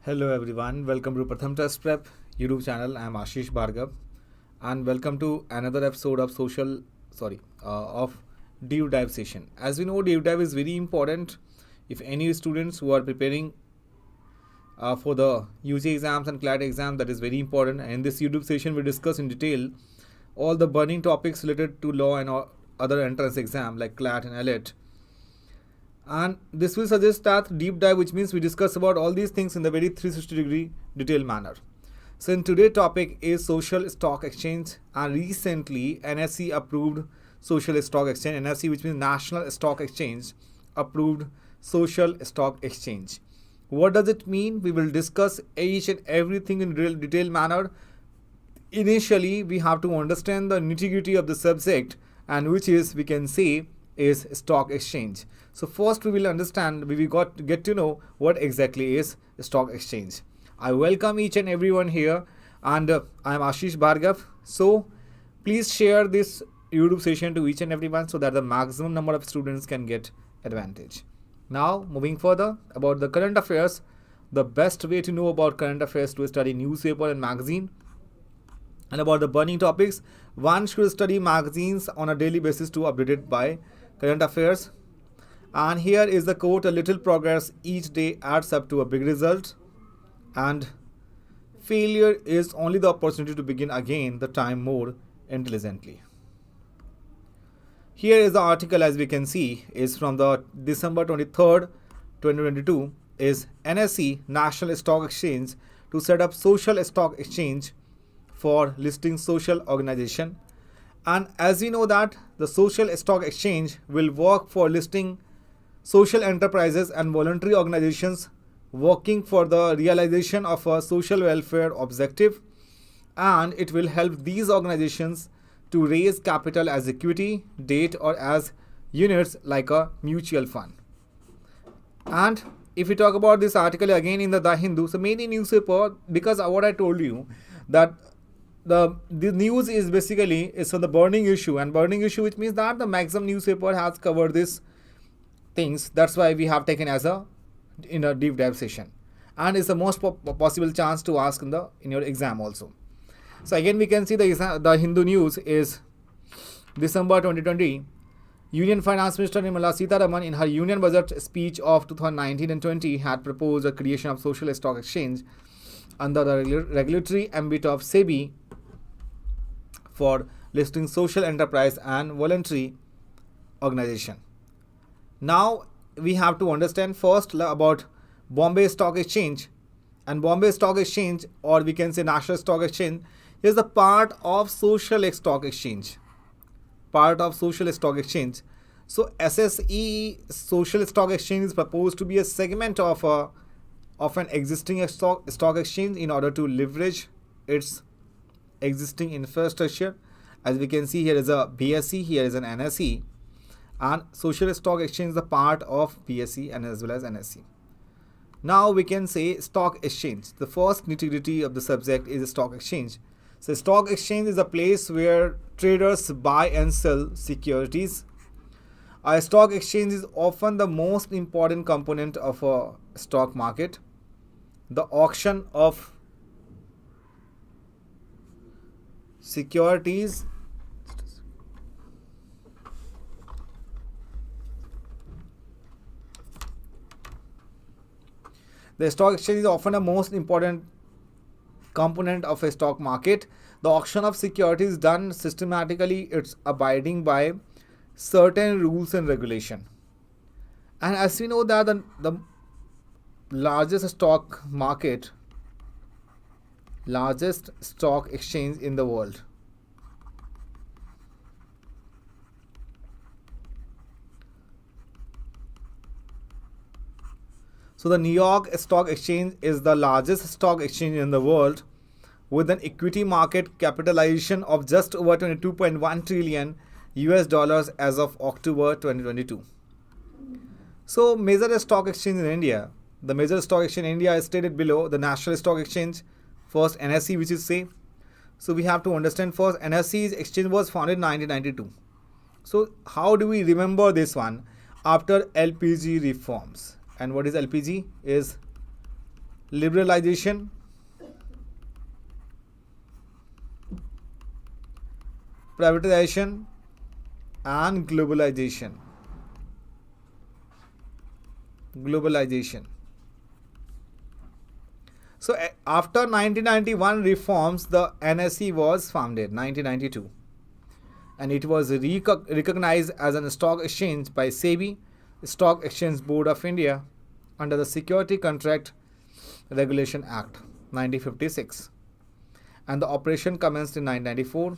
Hello everyone, welcome to Pratham Test Prep YouTube channel. I am Ashish Bhargav and welcome to another episode of of deep dive session. As we know, deep dive is very important if any students who are preparing for the UG exams and CLAT exam. That is very important, and in this YouTube session we discuss in detail all the burning topics related to law and other entrance exam like CLAT and AILET. And this will suggest that deep dive, which means we discuss about all these things in the very 360-degree detailed manner. So in today's topic is social stock exchange, and recently NSE approved social stock exchange. NSE, which means National Stock Exchange, approved social stock exchange. What does it mean? We will discuss each and everything in real detailed manner. Initially, we have to understand the nitty-gritty of the subject, and which is, we can say, is stock exchange. So first we will understand, we will get to know what exactly is stock exchange. I welcome each and everyone here, and I am Ashish Bhargav. So please share this YouTube session to each and everyone so that the maximum number of students can get advantage. Now moving further about the current affairs, the best way to know about current affairs to study newspaper and magazine. And about the burning topics, one should study magazines on a daily basis to update it by current affairs. And here is the quote: a little progress each day adds up to a big result, and failure is only the opportunity to begin again, the time more intelligently. Here is the article, as we can see, is from the December 23rd, 2022, is NSE, National Stock Exchange, to set up social stock exchange for listing social organization. And as we know that the social stock exchange will work for listing social enterprises and voluntary organizations working for the realization of a social welfare objective, and it will help these organizations to raise capital as equity, debt, or as units like a mutual fund. And if we talk about this article again in the Hindu, so many newspaper, because what I told you that the news is basically is on the burning issue, and burning issue, which means that the maximum newspaper has covered this things. That's why we have taken as a deep dive session, and it's the most possible chance to ask in your exam also. So again we can see the Hindu news is December 2020. Union Finance Minister Nirmala Sitharaman, in her Union Budget speech of 2019 and 20, had proposed the creation of social stock exchange under the regulatory ambit of SEBI for listing social enterprise and voluntary organization. Now we have to understand first about Bombay Stock Exchange. And Bombay Stock Exchange, or we can say National Stock Exchange, is the part of social stock exchange. Part of social stock exchange. So SSE, social stock exchange, is proposed to be a segment of an existing stock exchange in order to leverage its existing infrastructure. As we can see, here is a BSE, here is an NSE, and social stock exchange is the part of BSE and as well as NSE. Now we can say stock exchange. The first nitty-gritty of the subject is stock exchange. So stock exchange is a place where traders buy and sell securities. A stock exchange is often the most important component of a stock market. The auction of securities the stock exchange is often the most important component of a stock market. The auction of securities is done systematically. It's abiding by certain rules and regulation. And as we know that the largest stock market, largest stock exchange in the world, so the New York Stock Exchange is the largest stock exchange in the world, with an equity market capitalization of just over 22.1 trillion US dollars as of October 2022. So major stock exchange in India. The major stock exchange in India is stated below. The National Stock Exchange, first NSE, which is say. So we have to understand first, NSE's exchange was founded in 1992. So how do we remember this one? After LPG reforms. And what is LPG? Is liberalization, privatization, and globalization. So after 1991 reforms, the NSE was founded 1992, and it was recognized as an stock exchange by SEBI, Stock Exchange Board of India, under the Security Contract Regulation Act 1956, and the operation commenced in 1994.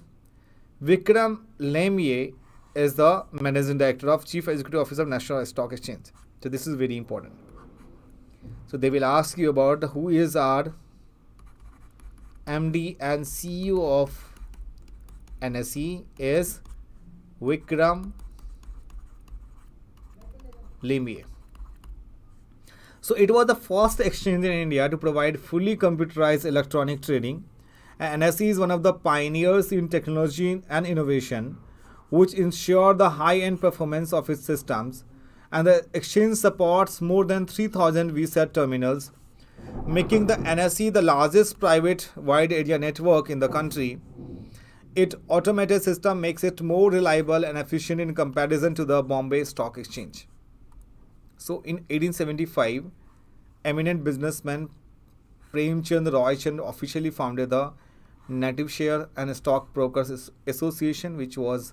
Vikram Lemye is the Managing Director of Chief Executive Officer of National Stock Exchange. So this is very important. So they will ask you about who is our MD and CEO of NSE is Vikram Lemye. So it was the first exchange in India to provide fully computerized electronic trading. And NSE is one of the pioneers in technology and innovation, which ensure the high-end performance of its systems. And the exchange supports more than 3,000 VSAT terminals, making the NSE the largest private wide area network in the country. Its automated system makes it more reliable and efficient in comparison to the Bombay Stock Exchange. So in 1875, eminent businessman Premchand Roychand officially founded the Native Share and Stock Brokers Association, which was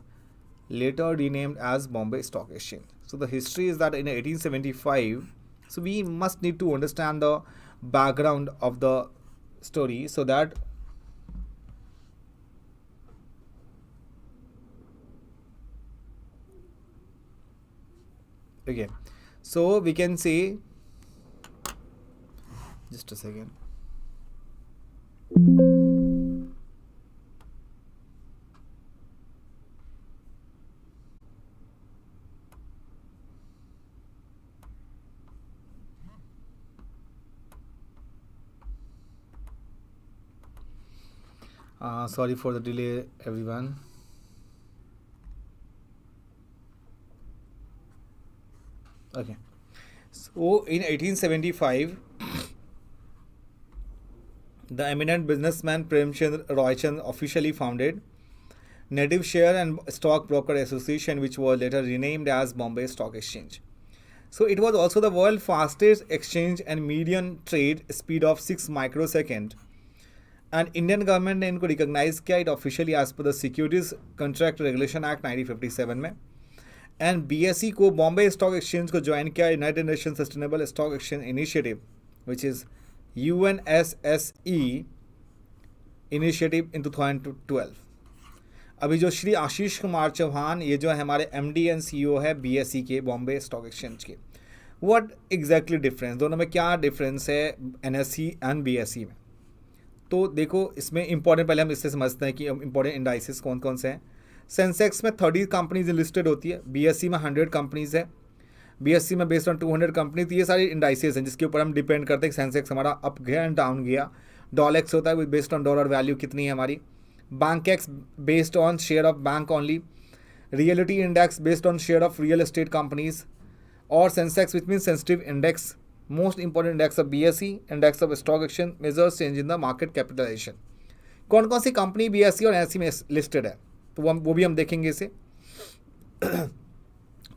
later renamed as Bombay Stock Exchange. So the history is that in 1875, so we must need to understand the background of the story so that okay, so we can say, just a second. Sorry for the delay, everyone. Okay, so in 1875, the eminent businessman Premchand Roychand officially founded Native Share and Stock Broker Association, which was later renamed as Bombay Stock Exchange. So it was also the world's fastest exchange and median trade speed of 6 microsecond. And Indian government ने इनको recognize किया it officially as per the Securities Contract Regulation Act 1957 में. And BSE को Bombay Stock Exchange को join किया United Nations Sustainable Stock Exchange Initiative, which is UNSSE Initiative in 2012. अभी जो श्री आशीष कुमार चौहान ये जो है हमारे MD एंड CEO है BSE के बॉम्बे स्टॉक एक्सचेंज के. व्हाट एग्जैक्टली डिफरेंस, दोनों में क्या डिफरेंस है NSE एंड BSE में? तो देखो इसमें इंपॉर्टेंट, पहले हम इससे समझते हैं कि इंपॉर्टेंट इंडाइसिस कौन कौन से हैं. सेंसेक्स में 30 कंपनीज लिस्टेड होती है, BSE में 100 कंपनीज है. BSE में बेस्ड ऑन 200 कंपनीज. ये सारी इंडाइसिस हैं जिसके ऊपर हम डिपेंड करते हैं कि सेंसेक्स हमारा अप गया एंड डाउन गया. डॉलेक्स होता है बेस्ड ऑन डॉलर वैल्यू कितनी है हमारी. Bankex based on share of bank only. Realty index based on share of real estate companies. और Sensex which mean sensitive index, most important index of BSE, index of stock exchange measures change in the market capitalization. कौन कौन सी company BSE और NSE में listed है तो वो भी हम देखेंगे इसे.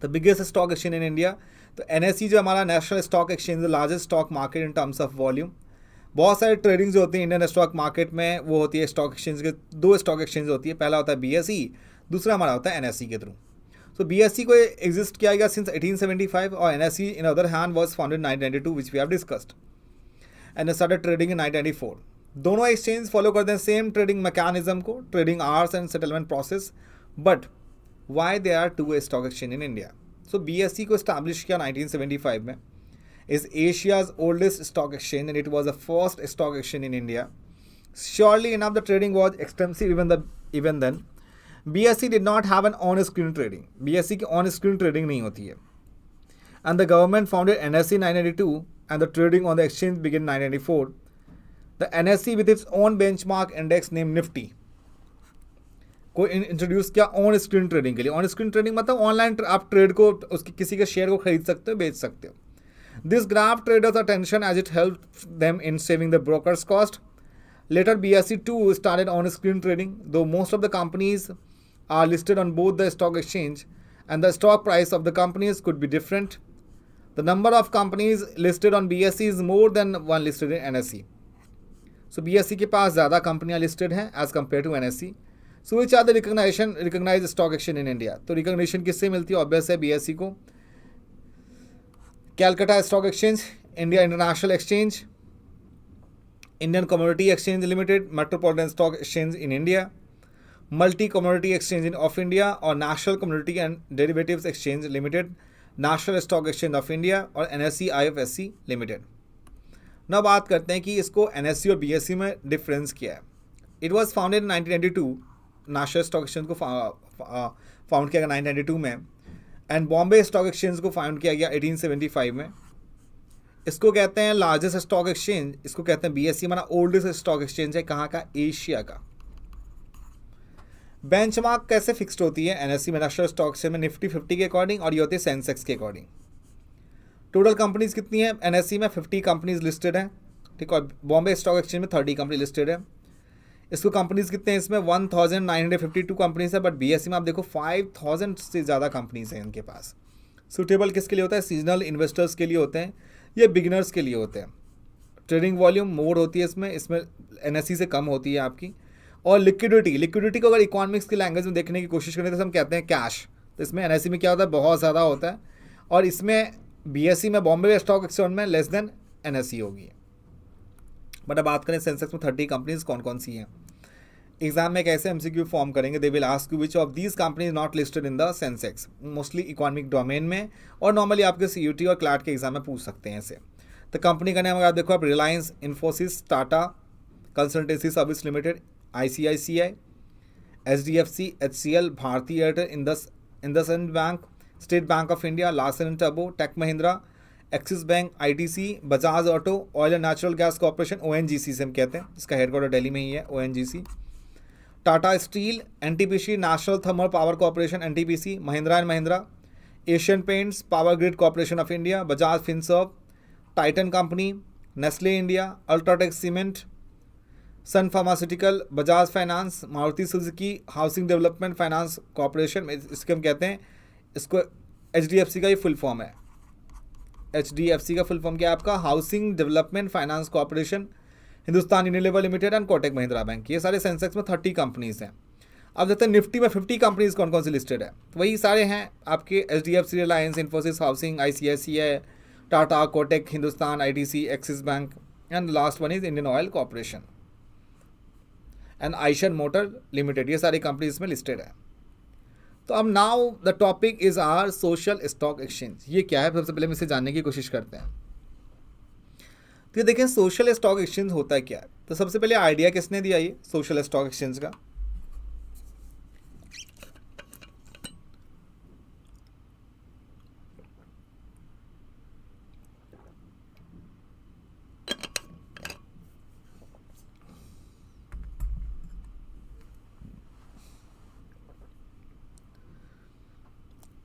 The biggest stock exchange in India, तो NSE जो हमारा national stock exchange, the largest stock market in terms of volume. बहुत सारे ट्रेडिंग जो होती है इंडियन स्टॉक मार्केट में वो होती है स्टॉक एक्सचेंज के, 2 स्टॉक एक्सचेंज होती है. पहला होता है BSE, दूसरा हमारा होता है NSE के थ्रू. So BSE को एग्जिस्ट किया गया सिंस 1875 और NSE in other hand was founded 1992 which we have discussed and started trading in 1994. दोनों एक्सचेंज फॉलो करते हैं सेम ट्रेडिंग मैकेनिज्म को, trading hours and settlement process. But why they are 2 stock exchange in India? So BSE को establish किया 1975 में, is Asia's oldest stock exchange and it was the first stock exchange in India. Surely enough, the trading was extensive even then. BSE did not have an on-screen trading. BSE की on-screen trading नहीं होती है. And the government founded NSE 1992 and the trading on the exchange began 1994. The NSE with its own benchmark index named Nifty को introduce किया on screen trading के लिए. On screen trading मतलब online आप trade को उसकी किसी के शेयर को खरीद सकते हो, बेच सकते हो. This grabbed traders' attention as it helped them in saving the broker's cost. Later, BSE too started on-screen trading, though most of the companies are listed on both the stock exchange and the stock price of the companies could be different. The number of companies listed on BSE is more than one listed in NSE. So BSE के पास ज़्यादा कंपनियां listed हैं as compared to NSE. So which are the recognized stock exchange in India? तो recognition किससे मिलती है? Obvious है BSE को. Calcutta stock exchange, India international exchange, Indian commodity exchange limited, metropolitan stock exchange in India, multi commodity exchange of India और national commodity and derivatives exchange limited, national stock exchange of India और NSE IFSC limited. ना बात करते हैं कि इसको NSE और BSE में डिफरेंस क्या है. It was founded in 1992. National stock exchange को फाउंड किया गया 1992 में एंड बॉम्बे स्टॉक एक्सचेंज को फाउंड किया गया 1875 में. इसको कहते हैं लार्जेस्ट स्टॉक एक्सचेंज. इसको कहते हैं BSE हमारा ओल्डेस्ट स्टॉक एक्सचेंज है. कहाँ का? एशिया का. बेंचमार्क कैसे फिक्स्ड होती है? NSE में, नेशनल स्टॉक एक्सचेंज में निफ्टी 50 के अकॉर्डिंग और ये होती है सेंसेक्स के अकॉर्डिंग. टोटल कंपनीज कितनी है? NSE में 50 कंपनीज लिस्टेड हैं, ठीक, और बॉम्बे स्टॉक एक्सचेंज में 30 कंपनी लिस्टेड है. इसको कंपनीज कितने हैं? इसमें 1952 कंपनीज है, बट BSE में आप देखो 5000 से ज़्यादा कंपनीज हैं इनके पास. सूटेबल किसके लिए होता है? सीजनल इन्वेस्टर्स के लिए होते हैं, ये बिगिनर्स के लिए होते हैं. ट्रेडिंग वॉल्यूम मोर होती है इसमें NSE से कम होती है आपकी. और लिक्विडिटी को अगर इकोनॉमिक्स की लैंग्वेज में देखने की कोशिश करें तो हम कहते हैं कैश. तो इसमें NSE में क्या होता है? बहुत ज़्यादा होता है. और इसमें BSE में, बॉम्बे स्टॉक एक्सचेंज में लेस देन NSE होगी. बट अब बात करें सेंसेक्स में 30 कंपनीज कौन कौन सी हैं. एग्जाम में कैसे MCQ फॉर्म करेंगे? They will ask you which of these companies not listed in the Sensex. Mostly economic domain में और नॉर्मली आपके CUT और CLAT के एग्जाम में पूछ सकते हैं ऐसे. तो कंपनी का नाम अगर आप देखो, आप Reliance, Infosys, Tata Consultancy Service Limited, ICICI, SDFC, HCL, Bharti Airtel, IndusInd Bank, State Bank of India, Larsen and टर्बो, Tech Mahindra, Axis Bank, ITC, Bajaj Auto, Oil and Natural Gas Corporation, ONGC से हम कहते हैं, इसका हेडक्वार्टर दिल्ली में ही है, ONGC, Tata Steel, NTPC, National Thermal Power Corporation, NTPC, Mahindra and Mahindra, Asian Paints, Power Grid Corporation of India, Bajaj Finserv, Titan Company, Nestle India, UltraTech Cement, Sun Pharmaceutical, Bajaj Finance, Maruti Suzuki Housing Development Finance Corporation, इसके हम कहते हैं, इसको HDFC का ये full form है. HDFC का full form क्या है आपका? Housing Development Finance Corporation, Hindustan Unilever Limited and Kotak Mahindra Bank. ये सारे सेंसेक्स में 30 कंपनीज हैं. अब देखते हैं निफ्टी में 50 कंपनीज कौन कौन सी लिस्टेड है. तो वही सारे हैं आपके HDFC, Reliance, Infosys, housing, ICICI, Tata, Kotak, Hindustan, ITC, Axis bank and last one is Indian oil corporation and Eicher motor limited. ये सारी कंपनीज में लिस्टेड है. तो अब now the topic is our social stock exchange. ये क्या है? सबसे पहले हम इसे जानने की कोशिश करते हैं. तो ये देखें सोशल स्टॉक एक्सचेंज होता है क्या है. तो सबसे पहले आइडिया किसने दिया ये सोशल स्टॉक एक्सचेंज का?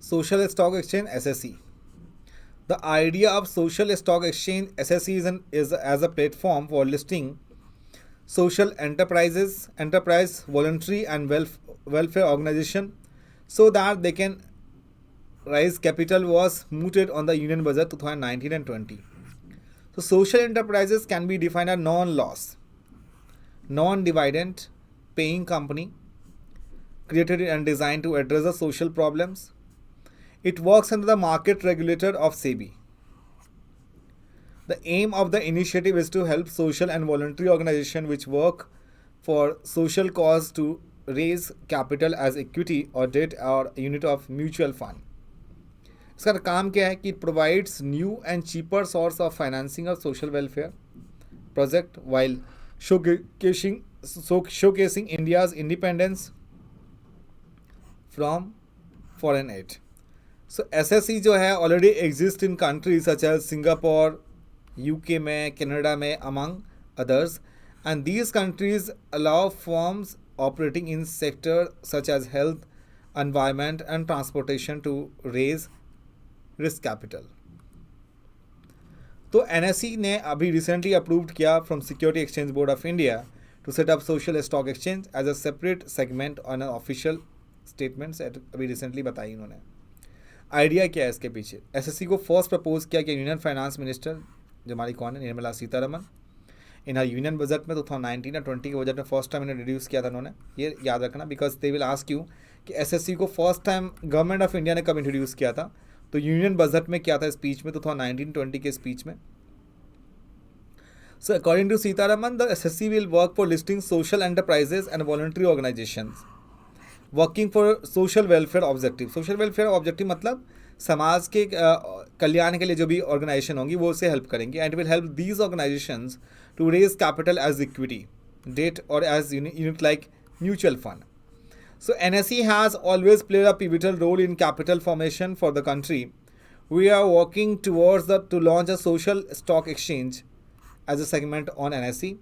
Social Stock Exchange SSE. The idea of Social Stock Exchange SSE is as a platform for listing social enterprise, voluntary and welfare organization so that they can raise capital was mooted on the Union Budget 2019 and 20. So social enterprises can be defined as non-loss, non-dividend paying company created and designed to address the social problems. It works under the market regulator of SEBI. The aim of the initiative is to help social and voluntary organizations which work for social cause to raise capital as equity or debt or unit of mutual fund. इसका काम क्या है कि it provides new and cheaper source of financing of social welfare project while showcasing India's independence from foreign aid. So SSE जो है already exist in countries such as Singapore, UK में, Canada में, among others, and these countries allow firms operating in sector such as health, environment and transportation to raise risk capital. तो NSE ने अभी recently approved किया from Security Exchange Board of India to set up social stock exchange as a separate segment on an official statements अभी recently बताई इन्होंने। Idea क्या है इसके पीछे? SSE को फर्स्ट प्रपोज किया कि यूनियन फाइनेंस मिनिस्टर जो हमारी कौन है, Nirmala Sitharaman, in union budget में 2019 और 20 के बजट में फर्स्ट टाइम इन्हें रिड्यूस किया था उन्होंने। ये याद रखना, because they will ask you कि SSE को first time government of India ने कब इंट्रोड्यूस किया था, तो यूनियन बजट में किया था, स्पीच में 2019-20 के स्पीच में। So according to Sitharaman, the SSE will work for listing social enterprises and voluntary organisations working for social welfare objective. Social welfare objective मतलब समाज के कल्याण के लिए जो भी ऑर्गेनाइजेशन होंगी वो उससे हेल्प करेंगी, and will help these organisations to raise capital as equity, debt or as unit like mutual fund. So NSE has always played a pivotal role in capital formation for the country. We are working towards to launch a social stock exchange as a segment on NSE,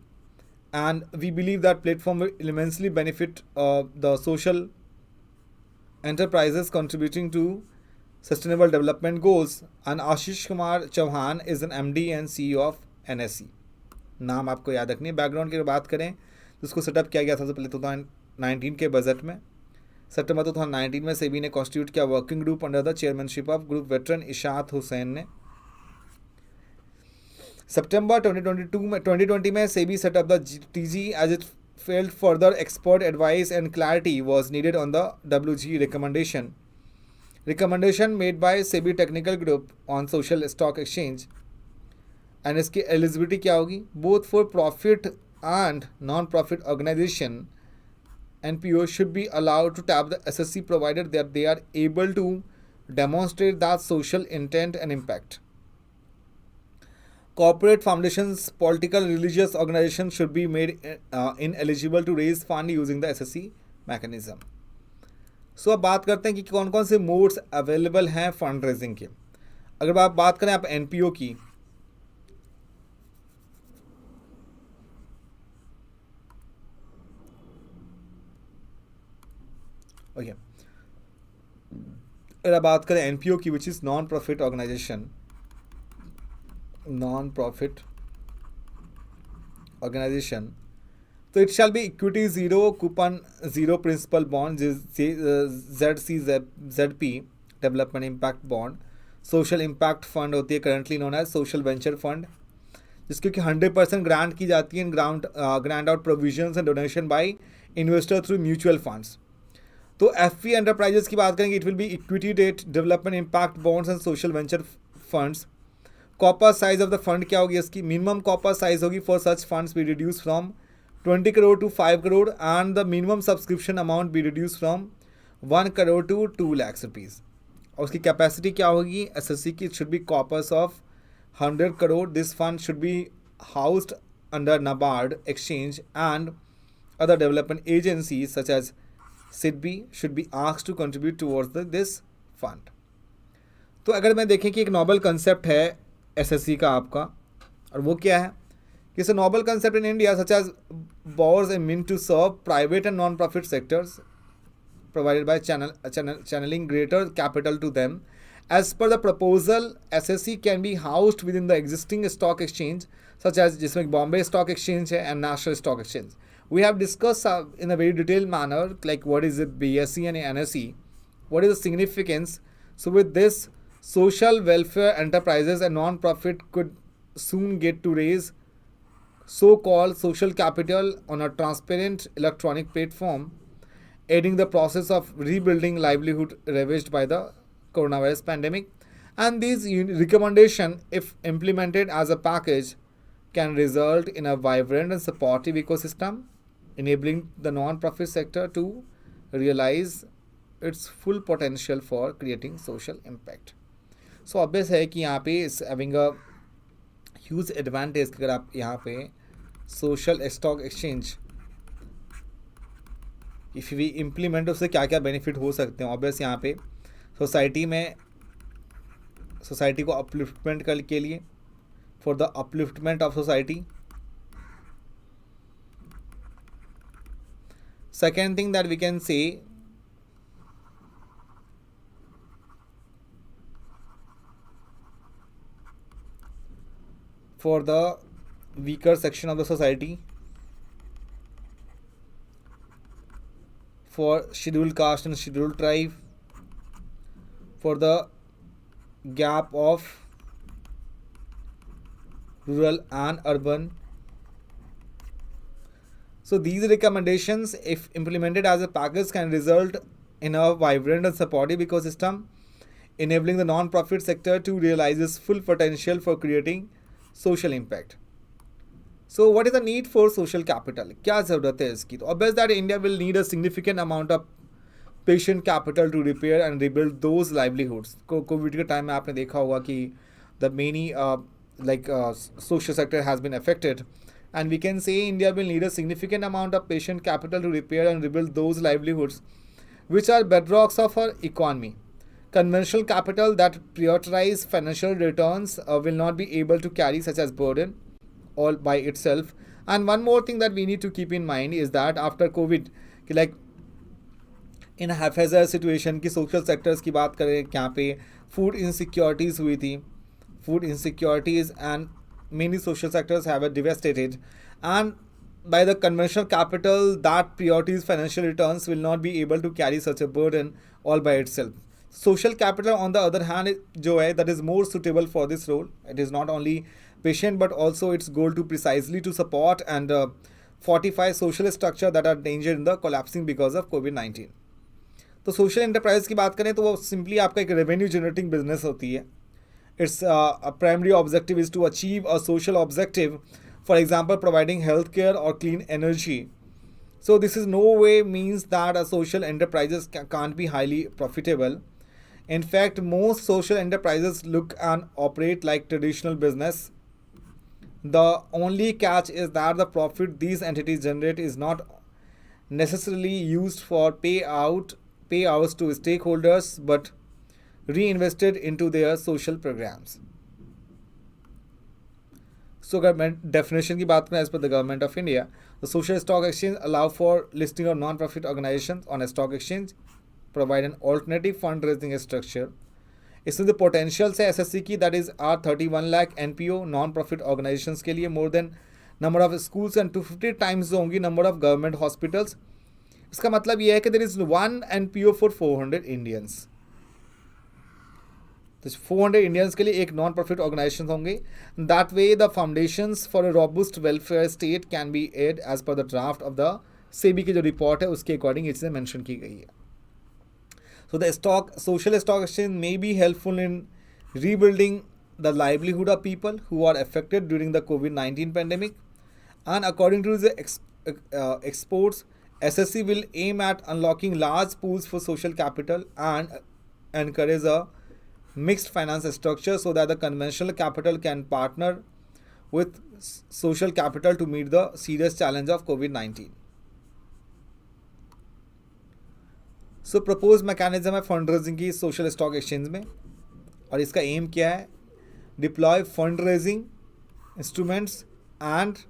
and we believe that platform will immensely benefit the social enterprises contributing to sustainable development goals. And Ashish Kumar Chauhan is an MD and CEO of NSE. नाम आपको याद रखनी है। Background की बात करें तो उसको सेटअप किया गया सबसे पहले 2019 के बजट में। सितंबर 2019 में सेबी ने कॉन्स्टिट्यूट किया working group under the chairmanship of group veteran Ishaat Hussain ने। सितंबर 2020 में SEBI setup the TG as it felt further expert advice and clarity was needed on the WG recommendation made by SEBI technical group on social stock exchange. And इसकी eligibility क्या होगी? Both for profit and non profit organisation NPO should be allowed to tap the SSE provided that they are able to demonstrate that social intent and impact. Corporate foundations, political, religious organisation should be made ineligible to raise fund using the SSE mechanism. सो अब बात करते हैं कि कौन कौन से modes available हैं फंड रेजिंग के। अगर आप बात करें आप NPO की, ओके अगर बात करें NPO की, which is non profit organisation, तो it shall be equity zero, coupon zero, principal bond ZP development impact bond, social impact fund होती है currently known as social venture fund, जिसकी कि 100% ग्रांट की जाती है, grant out provisions and donation by investor through mutual funds. तो FP enterprises की बात करेंगे, it will be equity debt development impact bonds and social venture funds. Copper size of the fund क्या होगी इसकी? मिनिमम कॉपर साइज होगी for such funds be reduce from 20 crore to 5 crore and the minimum subscription amount be reduce from 1 crore to 2 lakh rupees. और उसकी capacity क्या होगी SSE की? It should be corpus of 100 crore. This fund should be housed under NABARD exchange and other development agencies such as SIDBI should be asked to contribute towards this fund. तो अगर मैं देखें कि एक नोबल कंसेप्ट है SSE का आपका, और वो क्या है कि it's a novel concept in India such as borrows a mean to serve private and non-profit sectors provided by channeling greater capital to them. As per the proposal, SSE can be housed within the existing stock exchange such as जिसमें Bombay Stock Exchange है and National Stock Exchange. We have discussed in a very detailed manner like what is it BSE and NSE, what is the significance. So with this, social welfare enterprises and non-profit could soon get to raise so-called social capital on a transparent electronic platform, aiding the process of rebuilding livelihood ravaged by the coronavirus pandemic. And these recommendation, if implemented as a package, can result in a vibrant and supportive ecosystem, enabling the non-profit sector to realize its full potential for creating social impact. So obvious है कि यहाँ पे is having a huge advantage अगर आप यहाँ पे social stock exchange if we implement उससे क्या क्या benefit हो सकते हैं। obvious यहाँ पे सोसाइटी को upliftment के लिए for the upliftment of society. Second thing that we can say, for the weaker section of the society, for scheduled caste and scheduled tribe, for the gap of rural and urban. So these recommendations, if implemented as a package, can result in a vibrant and supportive ecosystem, enabling the non-profit sector to realize its full potential for creating social impact. So what is the need for social capital? क्या ज़रूरत है इसकी? तो obvious that India will need a significant amount of patient capital to repair and rebuild those livelihoods. Covid के time में आपने देखा होगा कि the many social sector has been affected, and we can say India will need a significant amount of patient capital to repair and rebuild those livelihoods which are bedrocks of our economy. Conventional capital that prioritize financial returns will not be able to carry such as burden all by itself. And one more thing that we need to keep in mind is that after COVID, like in a haphazard situation की social sectors की बात करें, यहाँ पे food insecurities हुई थी, food insecurities and many social sectors have been devastated, and by the conventional capital that priorities financial returns will not be able to carry such a burden all by itself. Social capital on the other hand जो है that is more suitable for this role. It is not only patient but also its goal to precisely to support and fortify social structure that are endangered in the collapsing because of COVID-19. तो social enterprise की बात करें तो वो simply आपका एक revenue generating business होती है. Its primary objective is to achieve a social objective, for example providing health care और clean energy. So this is no way means that a social enterprises can't be highly profitable. In fact, most social enterprises look and operate like traditional business. The only catch is that the profit these entities generate is not necessarily used for payouts to stakeholders but reinvested into their social programs. So government definition की बात करें as per the government of India, the social stock exchange allow for listing of non-profit organizations on a stock exchange, provide an alternative fundraising structure. इसमें the potential से SSE की that is R31 lakh NPO non-profit organizations के लिए more than number of schools and 250 times होंगी number of government hospitals. इसका मतलब ये है कि there is one NPO for 400 Indians. तो 400 इंडियंस के लिए एक नॉन प्रॉफिट ऑर्गेनाइजेशन होंगे. That way the foundations for a robust welfare state can be aid as per the draft of the SEBI की जो रिपोर्ट है उसके अकॉर्डिंग इसमें मेंशन की गई है. So the social stock exchange may be helpful in rebuilding the livelihood of people who are affected during the COVID-19 pandemic, and according to the exports, SSE will aim at unlocking large pools for social capital and encourage a mixed finance structure so that the conventional capital can partner with social capital to meet the serious challenge of COVID-19. So proposed mechanism है fundraising की social stock exchange में, और इसका aim क्या है? Deploy fundraising instruments and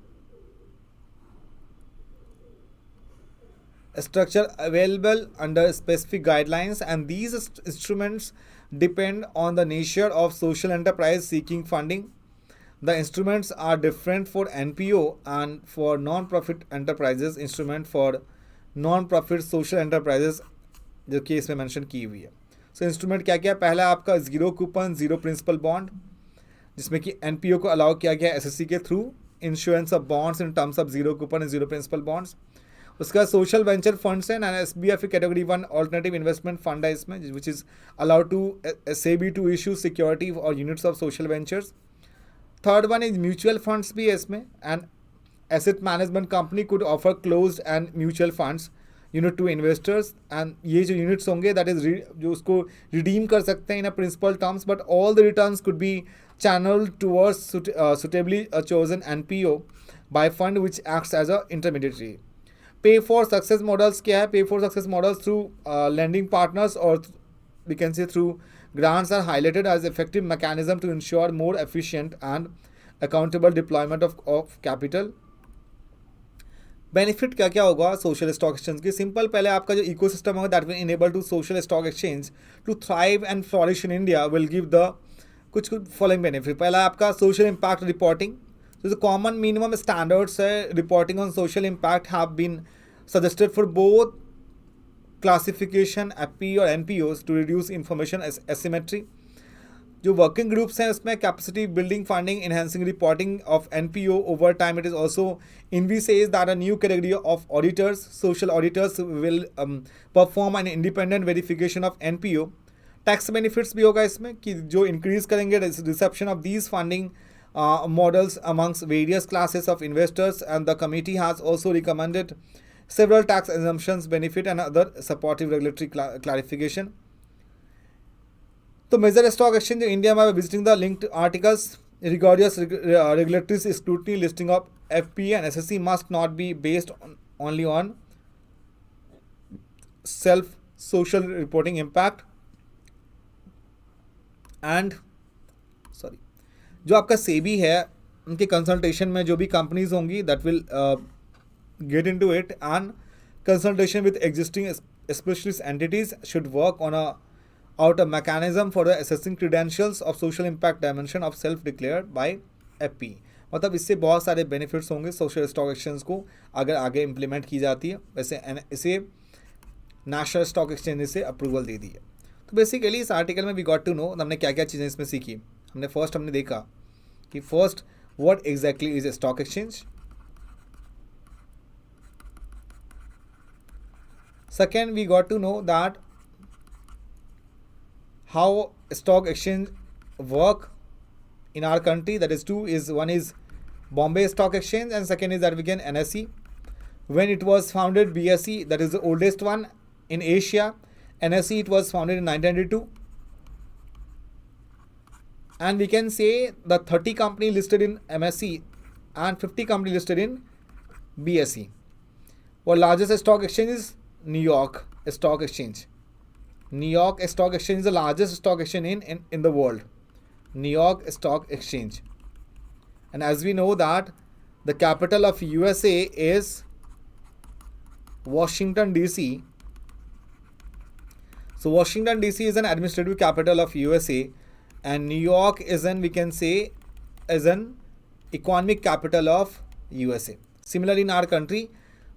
structure available under specific guidelines, and these instruments depend on the nature of social enterprise seeking funding. The instruments are different for NPO and for non-profit enterprises. Instrument for non-profit social enterprises जो case में mention की हुई है. So instrument क्या क्या? पहला आपका zero coupon zero principal bond, जिसमें कि NPO को अलाउ किया गया SSE के through insurance of bonds in terms of zero coupon and zero principal bonds. उसका सोशल वेंचर फंड्स है and SBF category 1 alternative investment fund है इसमें, which is allowed to SEBI to issue security और units of social ventures. Third one is mutual funds भी है इसमें, and asset management company could offer closed end mutual funds unit to investors, and ये जो units होंगे that is जो उसको redeem कर सकते हैं in a principal terms, but all the returns could be channelled towards suitably chosen NPO by fund which acts as a intermediary. Pay for success models क्या है? Pay for success models through lending partners or we can say through grants are highlighted as effective mechanism to ensure more efficient and accountable deployment of capital. Benefit क्या क्या होगा social stock exchange की? Simple, पहले आपका जो ecosystem होगा that will enable to social stock exchange to thrive and flourish in India, will give the कुछ following benefit. पहला आपका social impact reporting. So the common minimum standards reporting on social impact have been suggested for both classification FP और NPOs to reduce information asymmetry. जो working groups हैं उसमें capacity building funding enhancing reporting of NPO over time. It is also INVI says that a new category of auditors, social auditors, will perform an independent verification of NPO. Tax benefits भी होगा इसमें कि जो increase करेंगे reception of these funding models amongst various classes of investors, and the committee has also recommended several tax exemptions benefit and other supportive regulatory clarification. तो major stock exchange India में visiting the linked articles rigorous regulatory scrutiny listing of FP and SSE must not be based only on self social reporting impact and जो आपका सेबी है उनके consultation में जो भी companies होंगी that will get into it and consultation with existing specialist entities should work on out a mechanism for the assessing credentials of social impact dimension of self declared by FP. मतलब इससे बहुत सारे benefits होंगे social stock exchange को अगर आगे implement की जाती है. वैसे इसे नेशनल स्टॉक एक्सचेंज ने से अप्रूवल दे दी है. तो बेसिकली इस आर्टिकल में वी गॉट टू नो हमने क्या क्या चीज़ें इसमें सीखी. हमने देखा कि first what exactly is a stock exchange. Second we got to know that how stock exchange work in our country. That is two is one is Bombay Stock Exchange and second is that we can NSE. When it was founded, BSE, that is the oldest one in Asia. NSE, it was founded in 1992. And we can say the 30 company listed in MSE and 50 company listed in BSE. Our largest stock exchange is New York Stock Exchange. New York Stock Exchange is the largest stock exchange in the world. New York Stock Exchange. And as we know that the capital of USA is Washington DC. So Washington DC is an administrative capital of USA and New York is an, we can say, is an economic capital of USA. Similarly in our country,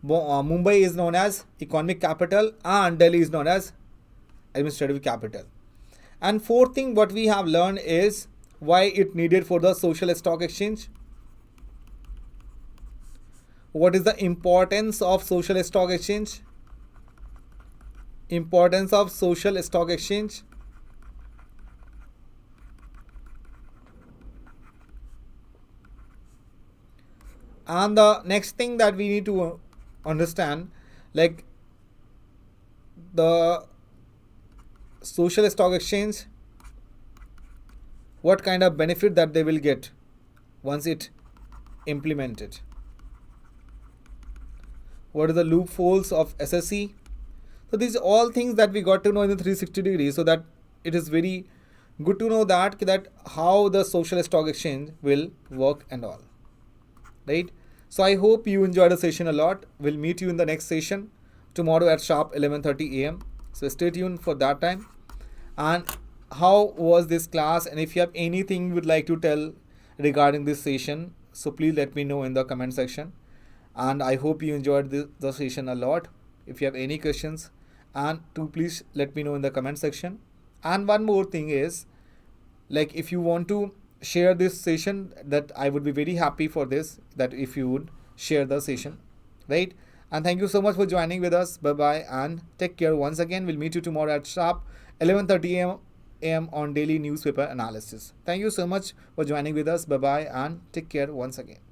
Mumbai is known as economic capital and Delhi is known as administrative capital. And fourth thing what we have learned is why it needed for the social stock exchange. What is the importance of social stock exchange? Importance of social stock exchange. And the next thing that we need to understand, like the social stock exchange, what kind of benefit that they will get once it implemented. What are the loopholes of SSE? So these are all things that we got to know in the 360 degrees, so that it is very good to know that how the social stock exchange will work and all. Right? So I hope you enjoyed the session a lot. We'll meet you in the next session tomorrow at sharp 11:30 AM. So stay tuned for that time. And how was this class, and if you have anything you would like to tell regarding this session, so please let me know in the comment section. And I hope you enjoyed the session a lot. If you have any questions, and to please let me know in the comment section. And one more thing is, like, if you want to share this session, that I would be very happy for this, that if you would share the session, right? And thank you so much for joining with us. Bye bye and take care. Once again, we'll meet you tomorrow at sharp 11:30 AM on daily newspaper analysis. Thank you so much for joining with us. Bye bye and take care once again.